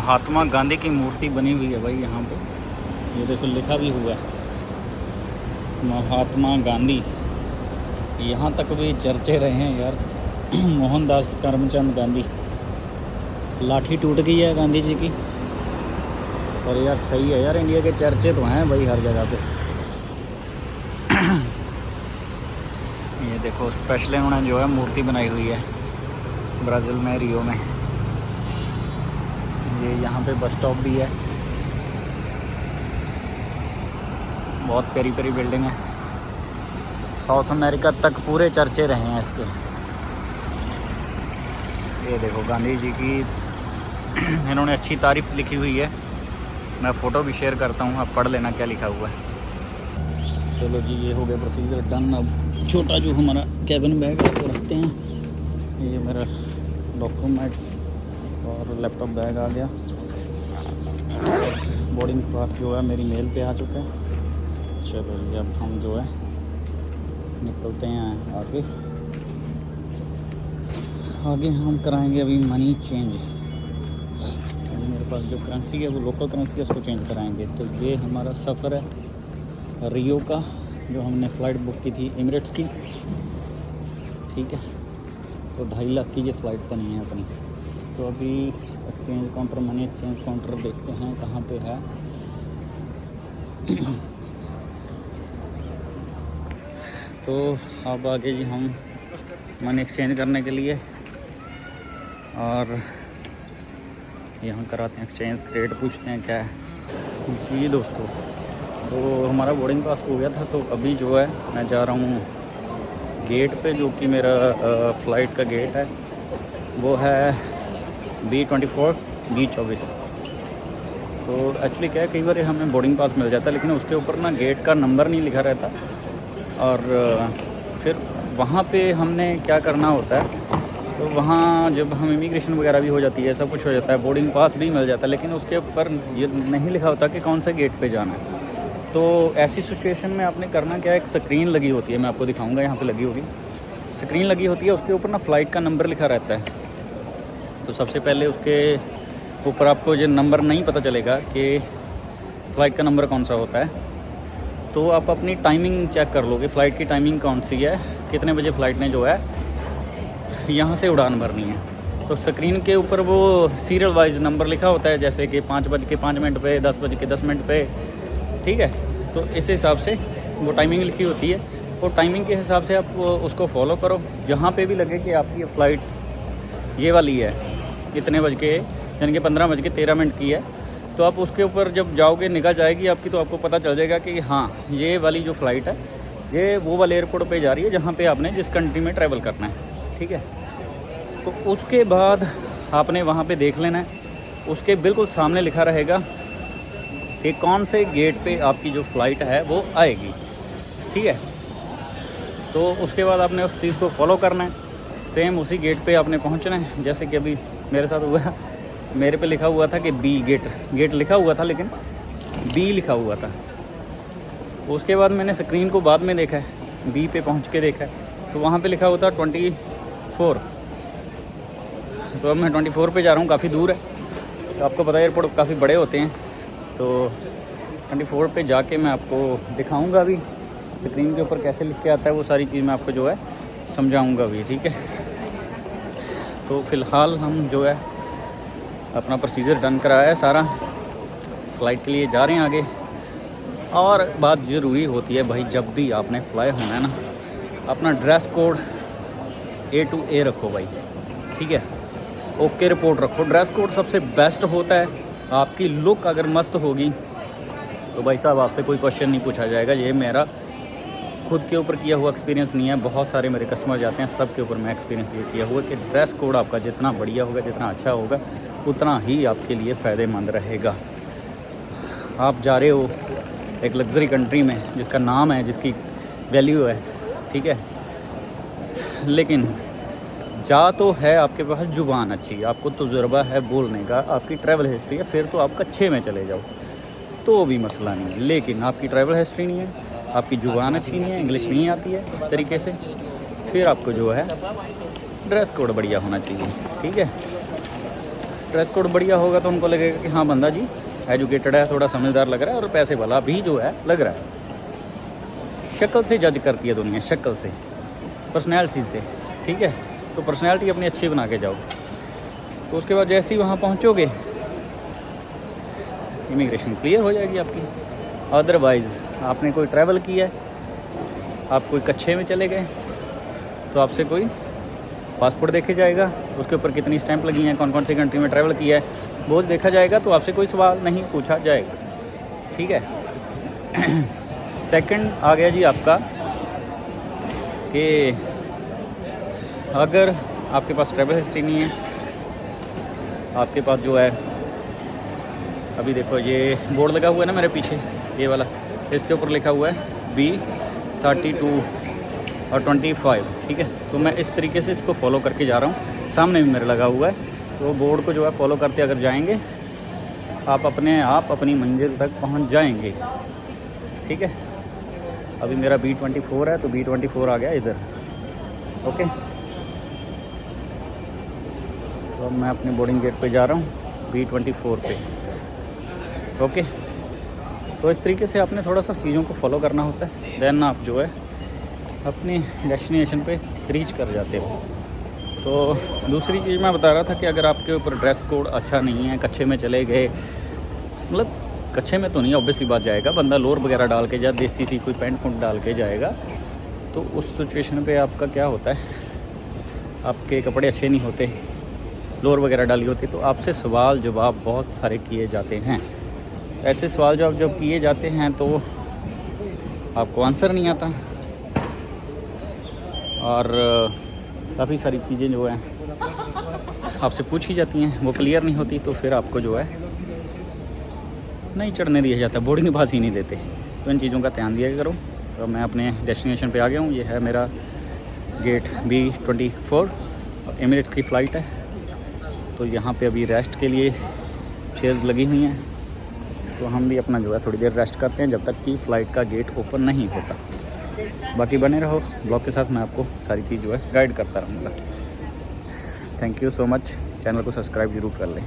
महात्मा गांधी की मूर्ति बनी हुई है भाई यहाँ पे। ये देखो लिखा भी हुआ है महात्मा गांधी। यहाँ तक भी चर्चे रहे हैं यार मोहनदास करमचंद गांधी। लाठी टूट गई है गांधी जी की। और यार सही है यार, इंडिया के चर्चे तो हैं भाई हर जगह पे। ये देखो स्पेशल उन्होंने जो है मूर्ति बनाई हुई है ब्राज़ील में, रियो में। ये यहाँ पे बस स्टॉप भी है। बहुत प्यारी प्यारी बिल्डिंग है। साउथ अमेरिका तक पूरे चर्चे रहे हैं इसके। ये देखो गांधी जी की इन्होंने अच्छी तारीफ़ लिखी हुई है। मैं फ़ोटो भी शेयर करता हूँ, आप पढ़ लेना क्या लिखा हुआ है। चलो जी, ये हो गया प्रोसीजर डन। अब छोटा जो हमारा कैबिन बैग है वो रखते हैं। ये मेरा डॉक्यूमेंट और लैपटॉप बैग आ गया। बोर्डिंग पास जो है मेरी मेल पे आ चुका है। चलो जी, अब हम जो है निकलते हैं आगे। आगे हम कराएंगे अभी मनी चेंज। मेरे पास जो करेंसी है वो लोकल करेंसी है, उसको चेंज कराएंगे। तो ये हमारा सफ़र है रियो का, जो हमने फ़्लाइट बुक की थी एमिरेट्स की। ठीक है, तो 2.5 लाख की ये फ़्लाइट बनी है अपनी। तो अभी exchange counter, money exchange counter देखते हैं कहाँ पे है। तो अब आगे जी हम मनी एक्सचेंज करने के लिए और यहाँ कराते हैं एक्सचेंज। क्रेडिट पूछते हैं क्या है जी दोस्तों। तो हमारा बोर्डिंग पास हो गया था, तो अभी जो है मैं जा रहा हूँ गेट पे, जो कि मेरा फ़्लाइट का गेट है वो है B24 B24। तो एक्चुअली क्या है, कई बार हमें बोर्डिंग पास मिल जाता है लेकिन उसके ऊपर ना गेट का नंबर नहीं लिखा रहता। और फिर वहाँ पे हमने क्या करना होता है, तो वहाँ जब हम इमिग्रेशन वगैरह भी हो जाती है, सब कुछ हो जाता है, बोर्डिंग पास भी मिल जाता है, लेकिन उसके ऊपर ये नहीं लिखा होता कि कौन से गेट पे जाना है। तो ऐसी सिचुएशन में आपने करना क्या है, एक स्क्रीन लगी होती है, मैं आपको दिखाऊंगा, यहाँ पे लगी होगी स्क्रीन लगी होती है, उसके ऊपर ना फ़्लाइट का नंबर लिखा रहता है। तो सबसे पहले उसके ऊपर आपको ये नंबर नहीं पता चलेगा कि फ़्लाइट का नंबर कौन सा होता है, तो आप अपनी टाइमिंग चेक कर लोगे, फ़्लाइट की टाइमिंग कौन सी है, कितने बजे फ़्लाइट ने जो है यहाँ से उड़ान भरनी है। तो स्क्रीन के ऊपर वो सीरियल वाइज नंबर लिखा होता है, जैसे कि 5:05 पे, 10:10 पे। ठीक है, तो इस हिसाब से वो टाइमिंग लिखी होती है। वो टाइमिंग के हिसाब से आप उसको फॉलो करो। जहाँ पे भी लगे कि आपकी फ़्लाइट ये वाली है, इतने बज के यानी कि 15:13 की है, तो आप उसके ऊपर जब जाओगे, निगाह जाएगी आपकी, तो आपको पता चल जाएगा कि हाँ ये वाली जो फ़्लाइट है ये वो वाले एयरपोर्ट पे जा रही है जहाँ पे आपने जिस कंट्री में ट्रैवल करना है। ठीक है, तो उसके बाद आपने वहाँ पे देख लेना है, उसके बिल्कुल सामने लिखा रहेगा कि कौन से गेट पे आपकी जो फ़्लाइट है वो आएगी। ठीक है, तो उसके बाद आपने उस चीज़ को फॉलो करना है। सेम उसी गेट पे आपने पहुँचना है, जैसे कि अभी मेरे साथ हुआ। मेरे पे लिखा हुआ था कि B गेट लिखा हुआ था, लेकिन B लिखा हुआ था। उसके बाद मैंने स्क्रीन को बाद में देखा है, B पे पहुँच के देखा है, तो वहाँ पे लिखा हुआ था 24। तो अब मैं 24 पे जा रहा हूँ, काफ़ी दूर है। तो आपको पता है एयरपोर्ट काफ़ी बड़े होते हैं, तो 24 पे जाके मैं आपको दिखाऊंगा अभी स्क्रीन के ऊपर कैसे लिख के आता है, वो सारी चीज़ मैं आपको जो है समझाऊंगा अभी। ठीक है, तो फ़िलहाल हम जो है अपना प्रोसीजर डन कराया है सारा, फ़्लाइट के लिए जा रहे हैं आगे। और बात ज़रूरी होती है भाई, जब भी आपने फ़्लाई होना है ना, अपना dress code A to A रखो भाई। ठीक है, ओके रिपोर्ट रखो। ड्रेस कोड सबसे बेस्ट होता है। आपकी लुक अगर मस्त होगी तो भाई साहब आपसे कोई क्वेश्चन नहीं पूछा जाएगा। ये मेरा खुद के ऊपर किया हुआ एक्सपीरियंस नहीं है, बहुत सारे मेरे कस्टमर जाते हैं, सब के ऊपर मैं एक्सपीरियंस ये किया हुआ कि ड्रेस कोड आपका जितना बढ़िया होगा, जितना अच्छा होगा, उतना ही आपके लिए फ़ायदेमंद रहेगा। आप जा रहे हो एक लग्जरी कंट्री में जिसका नाम है, जिसकी वैल्यू है। ठीक है, लेकिन जा तो है आपके पास ज़ुबान अच्छी, आपको तजुर्बा है बोलने का, आपकी ट्रैवल हिस्ट्री है, फिर तो आप अच्छे में चले जाओ तो भी मसला नहीं है। लेकिन आपकी ट्रैवल हिस्ट्री नहीं है, आपकी ज़ुबान अच्छी नहीं है, इंग्लिश नहीं आती है तरीके से, फिर आपको जो है ड्रेस कोड बढ़िया होना चाहिए। ठीक है, ड्रेस कोड बढ़िया होगा तो उनको लगेगा कि हाँ बंदा जी एजुकेटेड है, थोड़ा समझदार लग रहा है और पैसे वाला भी जो है लग रहा है। शक्ल से जज करती है दुनिया, शक्ल से, पर्सनैलिटी से, ठीक है। तो पर्सनैलिटी अपनी अच्छी बना के जाओ। तो उसके बाद जैसे ही वहाँ पहुँचोगे इमिग्रेशन क्लियर हो जाएगी आपकी। अदरवाइज़ आपने कोई ट्रैवल किया है, आप कोई कच्छे में चले गए तो आपसे कोई पासपोर्ट देखे जाएगा, उसके ऊपर कितनी स्टैंप लगी हैं, कौन कौन सी कंट्री में ट्रैवल किया है वो देखा जाएगा। तो आपसे कोई सवाल नहीं पूछा जाएगा, ठीक है। सेकंड आ गया जी आपका कि अगर आपके पास ट्रैवल हिस्ट्री नहीं है, आपके पास जो है अभी देखो ये बोर्ड लगा हुआ है ना मेरे पीछे, ये वाला, इसके ऊपर लिखा हुआ है B32 और 25, ठीक है। तो मैं इस तरीके से इसको फॉलो करके जा रहा हूँ, सामने भी मेरे लगा हुआ है। तो बोर्ड को जो है फॉलो करते अगर जाएंगे आप अपने आप अपनी मंजिल तक पहुँच जाएंगे, ठीक है। अभी मेरा B24 है तो B24 आ गया इधर, ओके। तो अब मैं अपने बोर्डिंग गेट पे जा रहा हूँ B24 पे, ओके। तो इस तरीके से आपने थोड़ा सा चीज़ों को फॉलो करना होता है, देन आप जो है अपनी डेस्टिनेशन पे रीच कर जाते हो। तो दूसरी चीज़ मैं बता रहा था कि अगर आपके ऊपर ड्रेस कोड अच्छा नहीं है, कच्छे में चले गए, मतलब कच्छे में तो नहीं ऑब्वियसली बात जाएगा, बंदा लोअर वगैरह डाल के या देसी सी कोई पैंट पुंट डाल के जाएगा, तो उस सिचुएशन पे आपका क्या होता है, आपके कपड़े अच्छे नहीं होते, लोअर वगैरह डाली होती, तो आपसे सवाल जवाब बहुत सारे किए जाते हैं। ऐसे सवाल जवाब जब किए जाते हैं तो आपको आंसर नहीं आता और काफ़ी सारी चीज़ें जो हैं आपसे पूछी जाती हैं, वो क्लियर नहीं होती, तो फिर आपको जो है नहीं चढ़ने दिया जाता, बोर्डिंग पास ही नहीं देते। तो इन चीज़ों का ध्यान दिया करो। तो मैं अपने डेस्टिनेशन पे आ गया हूँ, ये है मेरा गेट B24 और एमिरेट्स की फ़्लाइट है। तो यहाँ पे अभी रेस्ट के लिए चेयर्स लगी हुई हैं, तो हम भी अपना जो है थोड़ी देर रेस्ट करते हैं जब तक कि फ़्लाइट का गेट ओपन नहीं होता। बाकी बने रहो ब्लॉग के साथ, मैं आपको सारी चीज़ जो है गाइड करता रहूँगा। Thank you so much, channel को सब्सक्राइब ज़रूर कर लें।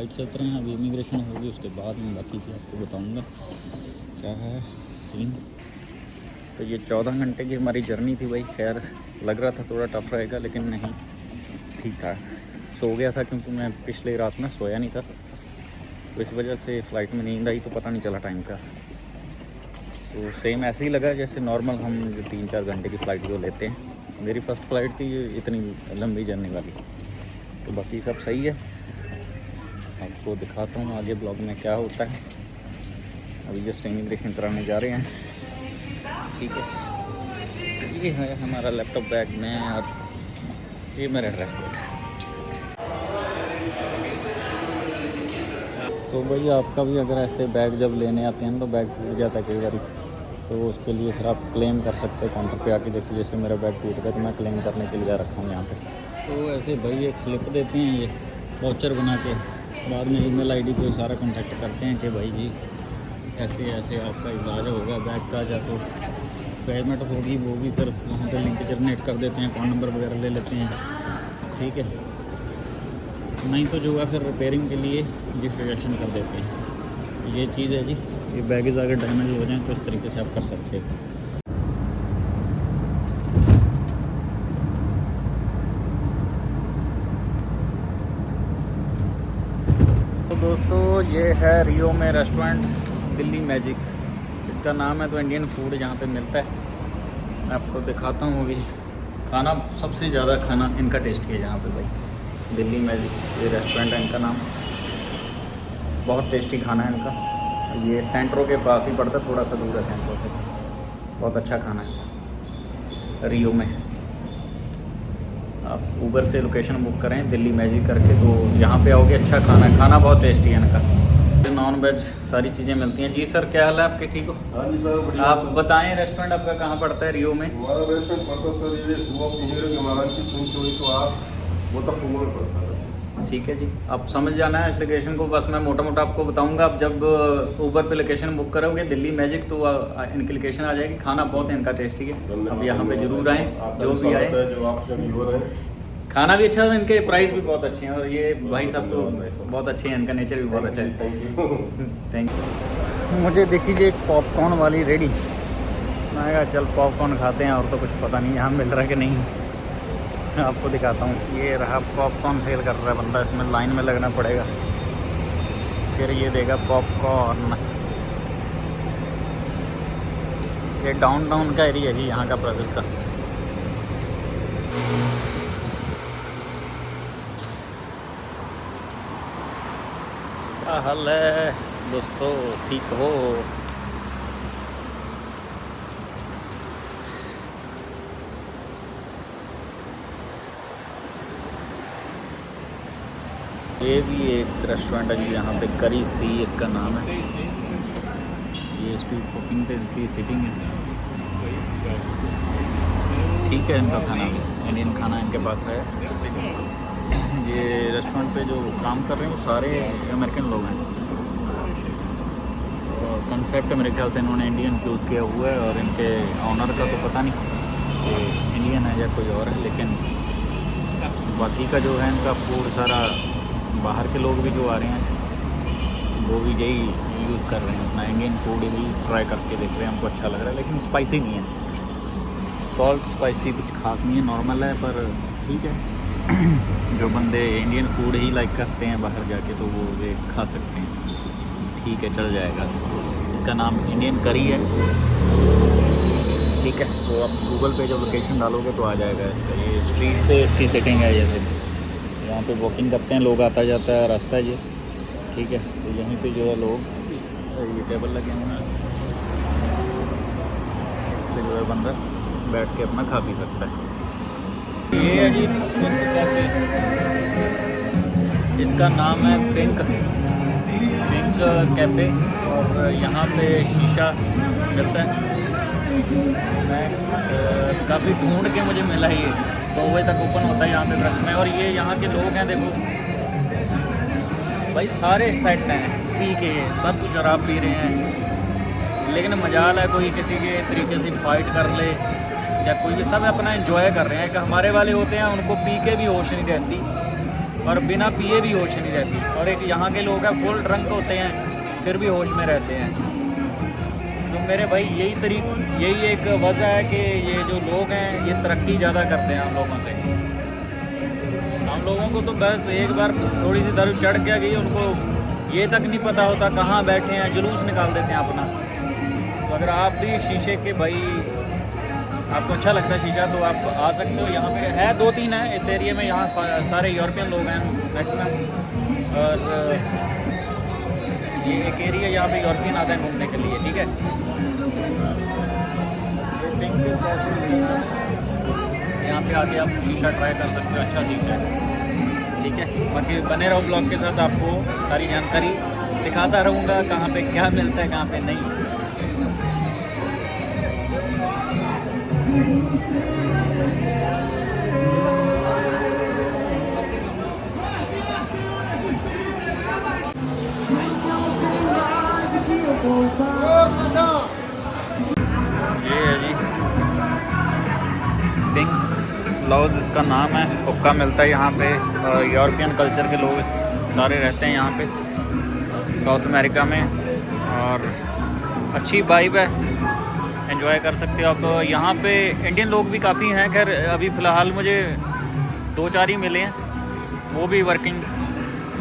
फ़्लाइट से उतरे हैं, अभी इमिग्रेशन होगी, उसके बाद मैं बाकी की आपको बताऊँगा क्या है सीन। तो ये 14 घंटे की हमारी जर्नी थी भाई। खैर लग रहा था थोड़ा टफ रहेगा, लेकिन नहीं, ठीक था। सो गया था क्योंकि मैं पिछले रात में सोया नहीं था, तो इस वजह से फ़्लाइट में नींद आई तो पता नहीं चला टाइम का। तो सेम ऐसे ही लगा जैसे नॉर्मल हम जो 3-4 घंटे की फ़्लाइट जो लेते हैं। मेरी फ़र्स्ट फ़्लाइट थी ये इतनी लंबी जर्नी वाली। तो बाकी सब सही है, आपको दिखाता हूँ आगे ब्लॉग में क्या होता है। अभी जस्ट इमिग्रेशन कराने जा रहे हैं, ठीक है। ये है हमारा लैपटॉप बैग में, और ये मेरा ड्रेस कोड। तो भाई आपका भी अगर ऐसे बैग जब लेने आते हैं तो बैग टूट जाता है कई बार, तो उसके लिए फिर आप क्लेम कर सकते हैं काउंटर पे आके। देखिए जैसे मेरा बैग टूट गया तो मैं क्लेम करने के लिए रखा हूँ यहाँ पे। तो ऐसे भाई एक स्लिप देते हैं, ये वाउचर बना के, बाद में ईमेल आईडी पे सारा कांटेक्ट करते हैं कि भाई जी ऐसे ऐसे आपका इलाज होगा बैग का, या तो पेमेंट होगी वो भी फिर वहाँ पे लिंक जनरेट कर देते हैं, अकाउंट नंबर वगैरह ले लेते हैं, ठीक है। नहीं तो जो है फिर रिपेयरिंग के लिए रजिस्ट्रेशन कर देते हैं। ये चीज़ है जी, ये बैगेज अगर डैमेज हो जाए तो इस तरीके से आप कर सकते हो। तो दोस्तों ये है रियो में रेस्टोरेंट दिल्ली मैजिक, इसका नाम है। तो इंडियन फूड यहाँ पे मिलता है, मैं आपको दिखाता हूँ। अभी खाना सबसे ज़्यादा खाना इनका टेस्टी है यहाँ पे भाई, दिल्ली मैजिक ये रेस्टोरेंट है इनका नाम। बहुत टेस्टी खाना है इनका। ये सेंट्रो के पास ही पड़ता है, थोड़ा सा दूर है सेंट्रो से। बहुत अच्छा खाना है रियो में। आप ऊबर से लोकेशन बुक करें दिल्ली मैजिक करके, तो यहाँ पे आओगे। अच्छा खाना बहुत टेस्टी है इनका। नॉन वेज सारी चीज़ें मिलती हैं। जी सर क्या हाल है आपके, ठीक हो? हाँ जी सर, बढ़िया। आप बताएं रेस्टोरेंट आपका कहाँ पड़ता है रियो में? हमारा रेस्टोरेंट पड़ता सर ये गोवा पुनेरो के महाराज की सुन चोरी, तो आप वो तक में पड़ता है। ठीक है जी, आप समझ जाना है इस लोकेशन को। बस मैं मोटा मोटा आपको बताऊंगा। आप जब ऊबर पे लोकेशन बुक करोगे दिल्ली मैजिक, तो इनकी लोकेशन आ जाएगी। खाना बहुत है इनका टेस्टी है, अब यहाँ पे ज़रूर आएँ जो भी आए। जो आपके व्यूअर हैं, खाना भी अच्छा है, इनके प्राइस भी बहुत अच्छे हैं, और ये भाई साहब तो बहुत अच्छे हैं, इनका नेचर भी बहुत अच्छा है। Thank you. मुझे देखी जी एक पॉपकॉर्न वाली रेडी, मैं कहा चल पॉपकॉर्न खाते हैं, और तो कुछ पता नहीं यहाँ मिल रहा है कि नहीं। मैं आपको दिखाता हूँ। ये रहा पॉपकॉर्न सेल कर रहा है बंदा, इसमें लाइन में लगना पड़ेगा फिर ये देगा पॉपकॉर्न। ये डाउनटाउन का एरिया है जी यहाँ का, ब्राज़ील का। क्या हाल है दोस्तों, ठीक हो? ये भी एक रेस्टोरेंट है जी यहाँ पे, करी सी इसका नाम है। ये स्ट्रीट कुकिंग पे इसकी सिटिंग है, ठीक है। इनका खाना भी इंडियन खाना इनके पास है। ये रेस्टोरेंट पे जो काम कर रहे हैं वो सारे अमेरिकन लोग हैं। कंसेप्ट मेरे ख्याल से इन्होंने इंडियन चूज़ किया हुआ है, और इनके ऑनर का तो पता नहीं कि इंडियन है या कोई और है, लेकिन बाकी का जो है इनका फूड सारा बाहर के लोग भी जो आ रहे हैं वो भी यही यूज़ कर रहे हैं, अपना इंडियन फूड ही ट्राई करके देख रहे हैं। हमको अच्छा लग रहा है, लेकिन स्पाइसी नहीं है, सॉल्ट स्पाइसी कुछ खास नहीं है, नॉर्मल है, पर ठीक है। जो बंदे इंडियन फूड ही लाइक करते हैं बाहर जाके, तो वो ये खा सकते हैं, ठीक है, चल जाएगा। इसका नाम इंडियन करी है, ठीक है। तो आप गूगल पे जब लोकेशन डालोगे तो आ जाएगा इसका। ये स्ट्रीट पे इसकी सेटिंग है, जैसे यहाँ पे वॉकिंग करते हैं लोग, आता जाता है रास्ता ये, ठीक है। तो यहीं पे जो है लोग, ये टेबल लगे हुए हैं, इस पर जो है बंदा बैठ के अपना खा पी सकता है। ये है जी कैफ़े, इसका नाम है पिंक कैफ़े, और यहाँ पे शीशा मिलता है। मैं काफ़ी ढूंढ के मुझे मिला ये, 2 बजे तक ओपन होता है यहाँ पे ब्रश में। और ये यहाँ के लोग हैं, देखो भाई सारे सेट हैं, पी के सब शराब पी रहे हैं, लेकिन मजाल है कोई किसी के तरीके से फाइट कर ले या कोई भी, सब अपना एंजॉय कर रहे हैं। कि हमारे वाले होते हैं उनको पी के भी होश नहीं रहती, और बिना पिए भी होश नहीं रहती। और एक यहाँ के लोग हैं फुल ड्रंक होते हैं फिर भी होश में रहते हैं। तो मेरे भाई यही एक वजह है कि ये जो लोग हैं ये तरक्की ज़्यादा करते हैं हम लोगों से। हम लोगों को तो बस एक बार थोड़ी सी दारू चढ़ के गई, उनको ये तक नहीं पता होता कहाँ बैठे हैं, जुलूस निकाल देते हैं अपना। तो अगर आप भी शीशे के भाई आपको अच्छा लगता है शीशा तो आप आ सकते हो। यहाँ पे है 2-3 है इस एरिया में, यहाँ सारे यूरोपियन लोग हैं मैक्सिमम। और ये एक एरिया यहाँ पे यूरोपियन आते हैं घूमने के लिए, ठीक है। यहाँ पे आके आप शीशा ट्राई कर सकते हो, अच्छा शीशा है, ठीक है। बाकी बने रहो ब्लॉग के साथ, आपको सारी जानकारी दिखाता रहूँगा कहाँ पे क्या मिलता है कहाँ पे नहीं। ये है जी पिंक ब्लाउज इसका नाम है, हुक्का मिलता है यहाँ पे। यूरोपियन कल्चर के लोग सारे रहते हैं यहाँ पे साउथ अमेरिका में, और अच्छी वाइब है, एंजॉय कर सकते हो आप। यहाँ पे इंडियन लोग भी काफ़ी हैं, खैर अभी फ़िलहाल मुझे 2-4 ही मिले हैं, वो भी वर्किंग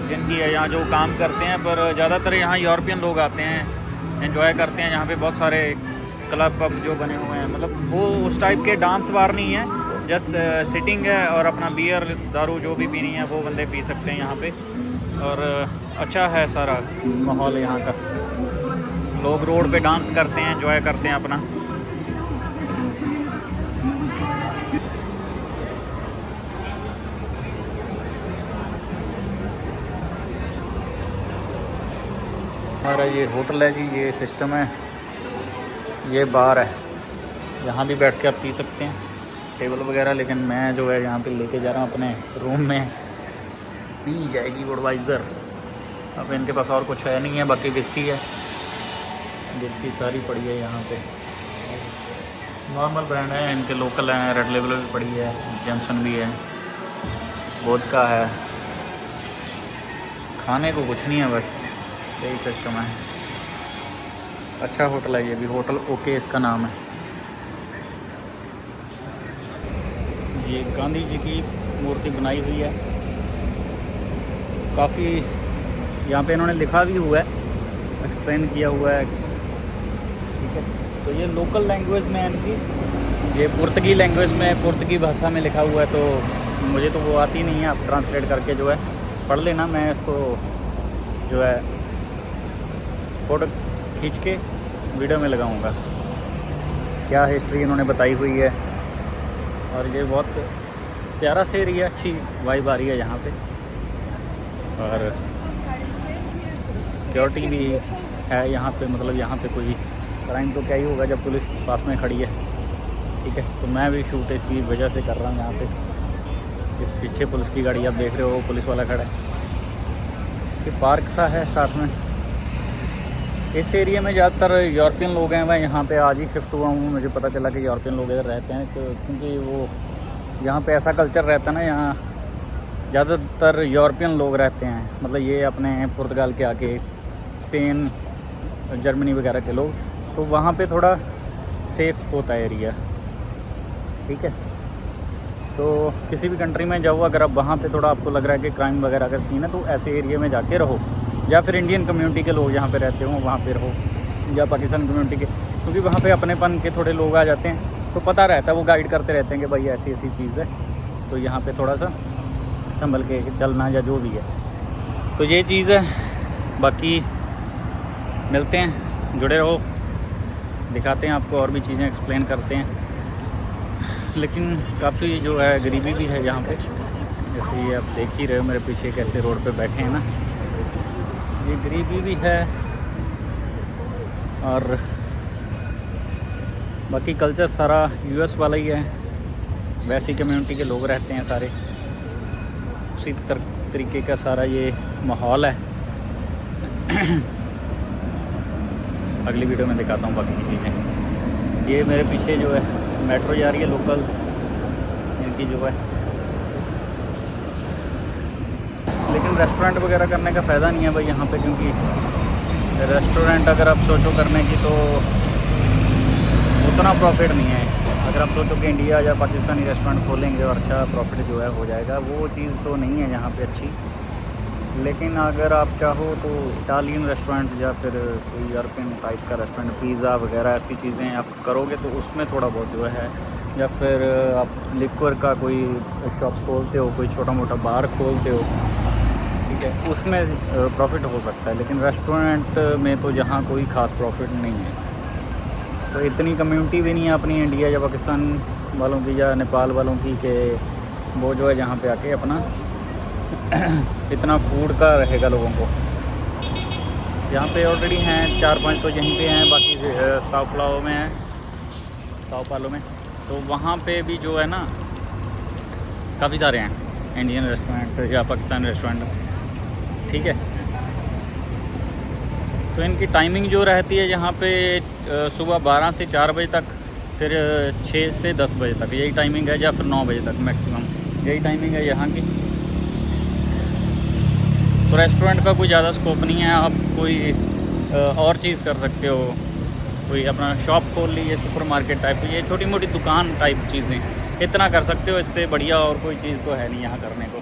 जिनकी है यहाँ जो काम करते हैं। पर ज़्यादातर यहाँ यूरोपियन लोग आते हैं, एंजॉय करते हैं। यहाँ पे बहुत सारे क्लब पब जो बने हुए हैं, मतलब वो उस टाइप के डांस बार नहीं है, जस्ट सिटिंग है और अपना बियर दारू जो भी पीनी है वो बंदे पी सकते हैं यहाँ पे। और अच्छा है सारा माहौल यहाँ का, लोग रोड पे डांस करते हैं, एंजॉय करते हैं अपना। हमारा ये होटल है जी, ये सिस्टम है, ये बार है, यहाँ भी बैठ के आप पी सकते हैं टेबल वगैरह। लेकिन मैं जो है यहाँ पे लेके जा रहा हूँ अपने रूम में, पी जाएगी बुडवाइज़र। अब इनके पास और कुछ है नहीं है, बाकी विस्की है, विस्की सारी पड़ी है यहाँ पे, नॉर्मल ब्रांड है इनके, लोकल हैं, रेड लेबल भी पड़ी है, जेमसन भी है, वोदका है। खाने को कुछ नहीं है, बस यही सिस्टम है। अच्छा होटल है ये भी, होटल ओके इसका नाम है। ये गांधी जी की मूर्ति बनाई हुई है, काफ़ी यहाँ पे इन्होंने लिखा भी हुआ है, एक्सप्लेन किया हुआ है, ठीक है। तो ये लोकल लैंग्वेज में है इनकी, ये पुर्तगी लैंग्वेज में, पुर्तगी भाषा में लिखा हुआ है। तो मुझे तो वो आती नहीं है, आप ट्रांसलेट करके जो है पढ़ लेना। मैं इसको जो है फ़ोटो खींच के वीडियो में लगाऊंगा, क्या हिस्ट्री इन्होंने बताई हुई है। और ये बहुत प्यारा से एरिया, अच्छी वाइब आ रही है यहाँ पे। और सिक्योरिटी भी है यहाँ पे, मतलब यहाँ पे कोई क्राइम तो क्या ही होगा जब पुलिस पास में खड़ी है, ठीक है। तो मैं भी शूट इसी वजह से कर रहा हूँ यहाँ पे। ये पीछे पुलिस की गाड़ी आप देख रहे हो, पुलिस वाला खड़ा है। ये पार्क सा है साथ में। इस एरिया में ज़्यादातर यूरोपियन लोग हैं। मैं यहाँ पे आज ही शिफ्ट हुआ हूँ, मुझे पता चला कि यूरोपियन लोग इधर रहते हैं, क्योंकि वो यहाँ पे ऐसा कल्चर रहता है ना, यहाँ ज़्यादातर यूरोपियन लोग रहते हैं, मतलब ये अपने पुर्तगाल के आके, स्पेन, जर्मनी वगैरह के लोग। तो वहाँ पे थोड़ा सेफ़ होता है एरिया, ठीक है। तो किसी भी कंट्री में जाओ, अगर आप वहाँ पे थोड़ा आपको लग रहा है कि क्राइम वगैरह का सीन है, तो ऐसे एरिया में जाके रहो, या फिर इंडियन कम्युनिटी के लोग जहाँ पे रहते हो वहाँ पे रहो, या पाकिस्तान कम्युनिटी के, क्योंकि वहाँ पे अपनेपन के थोड़े लोग आ जाते हैं, तो पता रहता है, वो गाइड करते रहते हैं कि भाई ऐसी ऐसी चीज़ है, तो यहाँ पे थोड़ा सा संभल के चलना या जो भी है। तो ये चीज़ है। बाकी मिलते हैं, जुड़े रहो, दिखाते हैं आपको और भी चीज़ें, एक्सप्लेन करते हैं। लेकिन काफ़ी जो है गरीबी भी है यहाँ पे, जैसे ये आप देख ही रहे हो मेरे पीछे कैसे रोड पे बैठे हैं ना, ये गरीबी भी है। और बाकी कल्चर सारा यूएस वाला ही है, वैसी कम्युनिटी के लोग रहते हैं सारे, उसी तरीके का सारा ये माहौल है। अगली वीडियो में दिखाता हूँ बाकी की चीज़ें। ये मेरे पीछे जो है मेट्रो जा रही है लोकल, इनकी जो है लेकिन रेस्टोरेंट वगैरह करने का फ़ायदा नहीं है भाई यहाँ पे, क्योंकि रेस्टोरेंट अगर आप सोचो करने की तो उतना प्रॉफिट नहीं है। अगर आप सोचो कि इंडिया या पाकिस्तानी रेस्टोरेंट खोलेंगे और अच्छा प्रॉफिट जो है हो जाएगा, वो चीज़ तो नहीं है यहाँ पे अच्छी। लेकिन अगर आप चाहो तो इटालियन रेस्टोरेंट या फिर कोई यूरोपियन टाइप का रेस्टोरेंट, पिज़्ज़ा वगैरह ऐसी चीज़ें आप करोगे तो उसमें थोड़ा बहुत जो है, या फिर आप लिक्वर का कोई शॉप खोलते हो, कोई छोटा मोटा बार खोलते हो, ठीक है, उसमें प्रॉफिट हो सकता है। लेकिन रेस्टोरेंट में तो यहाँ कोई ख़ास प्रॉफिट नहीं है। तो इतनी कम्युनिटी भी नहीं है अपनी इंडिया या पाकिस्तान वालों की या नेपाल वालों की कि वो जो है यहाँ पे आके अपना इतना फूड का रहेगा लोगों को। यहाँ पे ऑलरेडी हैं 4-5 तो यहीं पे हैं, बाकी साओ पालो में है, साओ पालो में। तो वहाँ पे भी जो है ना काफ़ी सारे हैं इंडियन रेस्टोरेंट या पाकिस्तानी रेस्टोरेंट, ठीक है। तो इनकी टाइमिंग जो रहती है यहाँ पे सुबह 12 से 4 बजे तक, फिर 6 से 10 बजे तक, यही टाइमिंग है, या फिर 9 बजे तक मैक्सिमम, यही टाइमिंग है यहाँ की। तो रेस्टोरेंट का कोई ज़्यादा स्कोप नहीं है। आप कोई और चीज़ कर सकते हो, कोई अपना शॉप खोल लीजिए, सुपरमार्केट टाइप, ये छोटी मोटी दुकान टाइप चीज़ें, इतना कर सकते हो। इससे बढ़िया और कोई चीज़ तो है नहीं यहाँ करने को।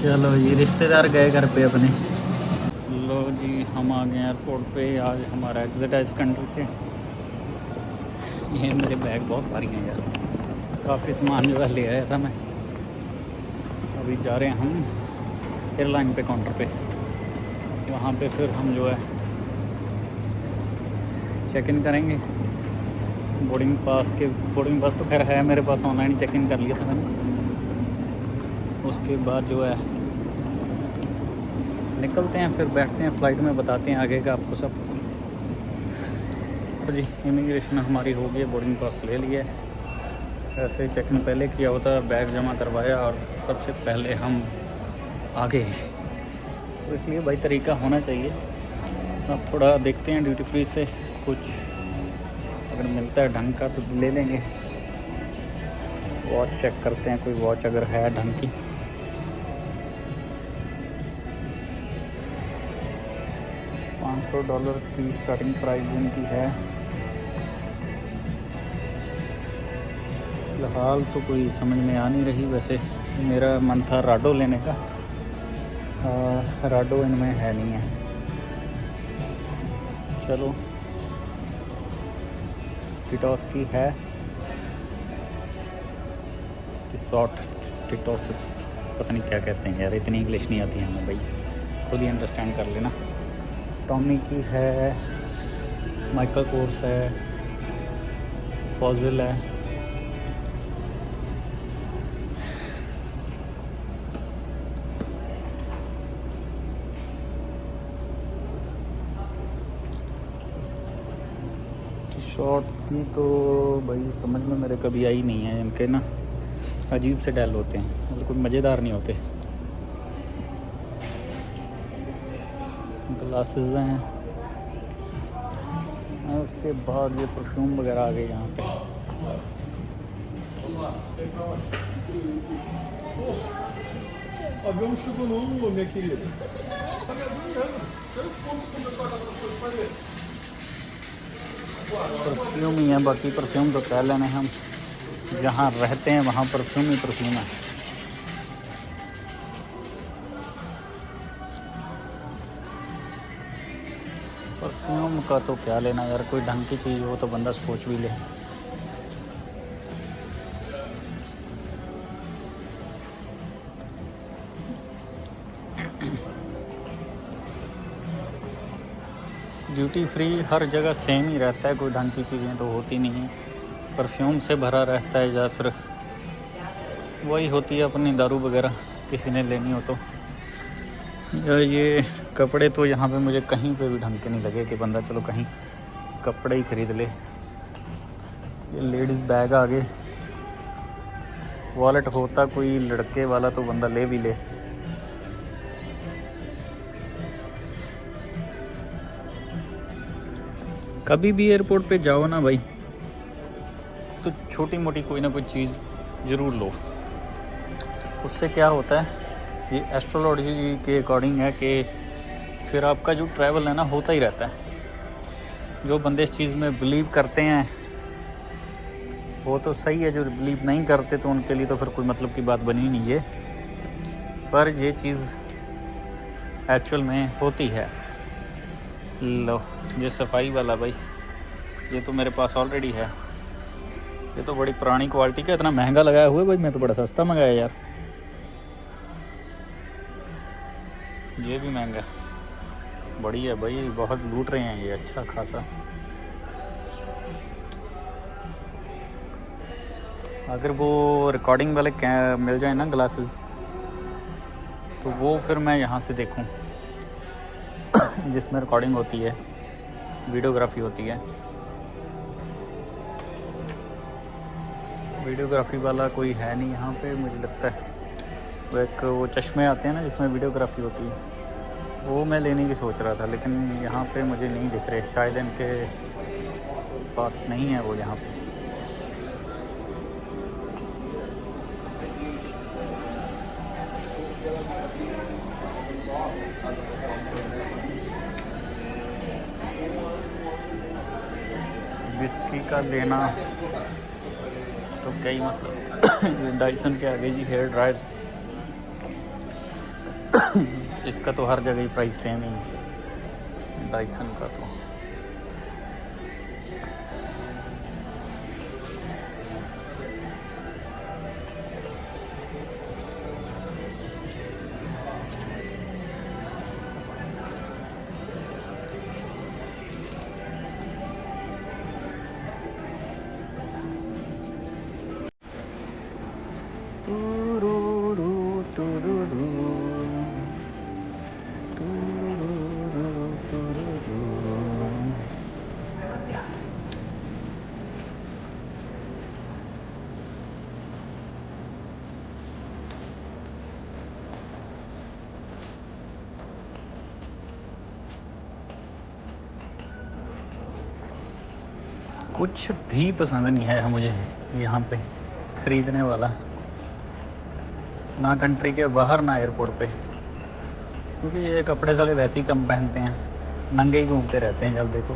चलो ये रिश्तेदार गए घर पे अपने। लो जी हम आ गए एयरपोर्ट पे। आज हमारा एग्ज़िट है इस कंट्री से। ये मेरे बैग बहुत भारी हैं यार, काफ़ी सामान जो है ले आया था मैं। अभी जा रहे हैं हम एयरलाइन पे काउंटर पे, वहाँ पे फिर हम जो है चेक इन करेंगे। बोर्डिंग पास तो खैर है मेरे पास, ऑनलाइन चेक इन कर लिया था मैंने। उसके बाद जो है निकलते हैं, फिर बैठते हैं फ़्लाइट में, बताते हैं आगे का आपको सब। तो जी इमिग्रेशन हमारी हो गई है, बोर्डिंग पास ले लिया है। ऐसे ही चेक इन पहले किया होता, बैग जमा करवाया और सबसे पहले हम आगे। तो इसलिए भाई तरीका होना चाहिए। अब थोड़ा देखते हैं ड्यूटी फ्री से कुछ अगर मिलता है ढंग का तो ले लेंगे। वॉच चेक करते हैं, कोई वॉच अगर है ढंग की। $500 की स्टार्टिंग प्राइस इनकी है। फ़िलहाल तो कोई समझ में आ नहीं रही। वैसे मेरा मन था राडो लेने का, राडो इनमें है नहीं है। चलो टिटोस की है, टिटोसिस पता नहीं क्या कहते हैं यार, इतनी इंग्लिश नहीं आती है हमें भाई, खुद ही अंडरस्टैंड कर लेना। टॉमी की है, माइकल कोर्स है, फॉजिल है। शॉर्ट्स की तो भाई समझ में मेरे कभी आई नहीं है, इनके ना अजीब से डैल होते हैं, मतलब कोई मज़ेदार नहीं होते। ग्लासेस हैं, उसके बाद ये परफ्यूम वगैरह आ गए यहाँ पे। Avião chegou no, minha querida. Perfume ही है, बाकी परफ्यूम तो कह लेने हम, जहाँ रहते हैं वहाँ परफ्यूम ही परफ्यूम है। परफ्यूम का तो क्या लेना यार, कोई ढंग की चीज़ हो तो बंदा सोच भी ले। ड्यूटी फ्री हर जगह सेम ही रहता है, कोई ढंग की चीज़ें तो होती नहीं है। परफ्यूम से भरा रहता है, या फिर वही होती है अपनी दारू वगैरह किसी ने लेनी हो तो। ये कपड़े तो यहाँ पे मुझे कहीं पे भी ढंग के नहीं लगे कि बंदा चलो कहीं कपड़े ही ख़रीद ले। ये लेडीज़ बैग आ गए, वॉलेट होता कोई लड़के वाला तो बंदा ले भी ले, कभी भी एयरपोर्ट पे जाओ ना भाई, तो छोटी मोटी कोई ना कोई चीज़ ज़रूर लो। उससे क्या होता है, ये एस्ट्रोलॉजी के अकॉर्डिंग है कि फिर आपका जो ट्रैवल है ना होता ही रहता है। जो बंदे इस चीज़ में बिलीव करते हैं वो तो सही है, जो बिलीव नहीं करते तो उनके लिए तो फिर कोई मतलब की बात बनी नहीं है। पर ये चीज़ एक्चुअल में होती है। लो ये सफाई वाला भाई, ये तो मेरे पास ऑलरेडी है। ये तो बड़ी पुरानी क्वालिटी का, इतना महंगा लगाया हुआ है भाई, मैं तो बड़ा सस्ता मंगाया यार। ये भी महंगा, बढ़िया भाई, बहुत लूट रहे हैं ये अच्छा खासा। अगर वो रिकॉर्डिंग वाले मिल जाए ना ग्लासेस, तो वो फिर मैं यहाँ से देखूँ जिसमें रिकॉर्डिंग होती है, वीडियोग्राफी होती है। वीडियोग्राफी वाला कोई है नहीं यहाँ पे मुझे लगता है। वो एक वो चश्मे आते हैं ना जिसमें वीडियोग्राफी होती है, वो मैं लेने की सोच रहा था, लेकिन यहाँ पे मुझे नहीं दिख रहे, शायद इनके पास नहीं है वो यहाँ पे। विस्की का लेना तो क्या ही मतलब। डाइसन के आगे जी हेयर ड्रायर्स, इसका तो हर जगह ही प्राइस सेम ही है डाइसन का तो। कुछ भी पसंद नहीं है मुझे यहाँ पे ख़रीदने वाला, ना कंट्री के बाहर ना एयरपोर्ट पे, क्योंकि ये कपड़े साले वैसे ही कम पहनते हैं, नंगे ही घूमते रहते हैं जब देखो।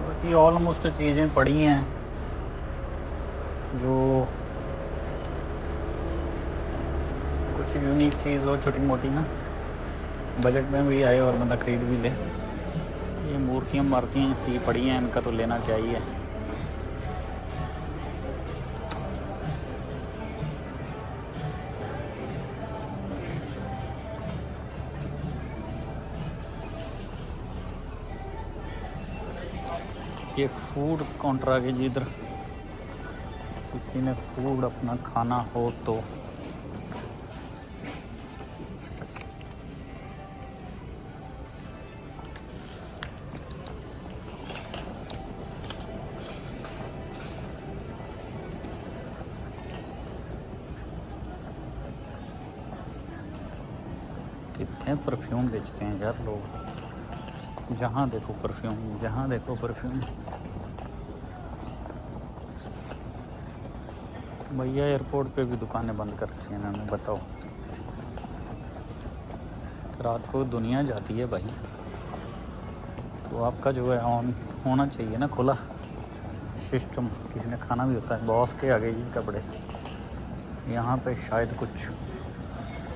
बाकी ऑलमोस्ट चीज़ें पड़ी हैं जो कुछ यूनिक चीज़ हो, छोटी मोटी ना, बजट में भी आए और बंदा ख़रीद भी ले। तो ये मूर्तियाँ मारतियाँ सी पड़ी हैं, इनका तो लेना चाहिए। ये फूड काउंटर आगे जी, इधर किसी ने फूड अपना खाना हो तो कितने परफ्यूम बेचते हैं यार लोग, जहाँ देखो परफ्यूम, जहाँ देखो परफ्यूम। भैया एयरपोर्ट पे भी दुकानें बंद कर रखी हैं इन्होंने, बताओ। रात को दुनिया जाती है भाई, तो आपका जो है ऑन होना चाहिए ना खुला सिस्टम। किसी ने खाना भी होता है, बॉस के आगे जी कपड़े। यहाँ पे शायद कुछ,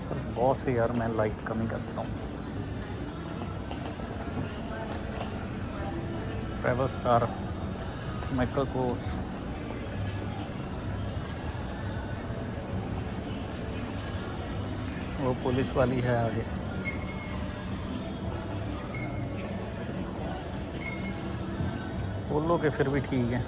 पर बॉस यार मैं लाइक कम ही करता हूँ। ट्रैवल स्टार, माइकल कोर्स, वो पुलिस वाली है आगे। बोलो कि फिर भी ठीक है।